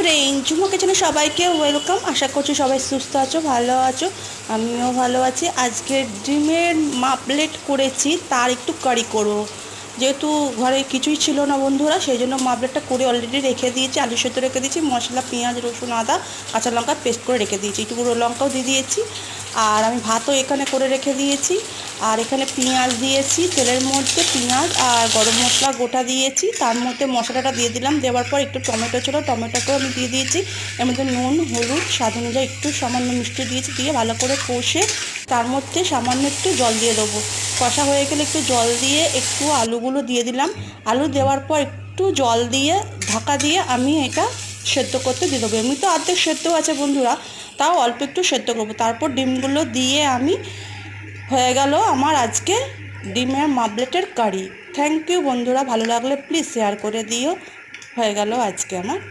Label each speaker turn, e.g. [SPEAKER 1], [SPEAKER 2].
[SPEAKER 1] Friend, Jhuma কিচেনে সবাইকে welcome. আশা করছি সবাই সুস্থ আছো, ভালো আছো। আমিও ভালো আছি। আজকে ডিমের মাপলেট করেছি, তার একটু কারি করবো। যেহেতু ঘরে কিছুই ছিল না বন্ধুরা, সেই জন্য মাপলেটটা করে অলরেডি রেখে দিয়েছি। আলু সেদ্ধ রেখে দিয়েছি, মশলা পেঁয়াজ রসুন আদা কাঁচা লঙ্কা পেস্ট করে রেখে দিয়েছি, একটু গুঁড়ো লঙ্কাও দিয়ে দিয়েছি। আর আমি ভাতও এখানে করে রেখে দিয়েছি। আর এখানে পেঁয়াজ দিয়েছি, তেলের মধ্যে পেঁয়াজ আর গরম মশলা গোটা দিয়েছি। তার মধ্যে মশলাটা দিয়ে দিলাম। দেওয়ার পর একটু টমেটো ছিল, টমেটোটাও আমি দিয়ে দিয়েছি। এর মধ্যে নুন হলুদ স্বাদ অনুযায়ী একটু সামান্য মিষ্টি দিয়েছি, দিয়ে ভালো করে কষে তার মধ্যে সামান্য একটু জল দিয়ে দেবো। কষা হয়ে গেলে একটু জল দিয়ে একটু আলুগুলো দিয়ে দিলাম। আলু দেওয়ার পর একটু জল দিয়ে ঢাকা দিয়ে আমি এটা সেদ্ধ করতে দিয়ে দেবো। এমনি তো অর্ধেক সেদ্ধ আছে বন্ধুরা, তাও অল্প একটু সেদ্ধ করবো। তারপর ডিমগুলো দিয়ে আমি হয়ে গেল আমার আজকে ডিমের মাপলেটের কারি। থ্যাংক ইউ বন্ধুরা, ভালো লাগলে প্লিজ শেয়ার করে দিও। হয়ে গেল আজকে আমার।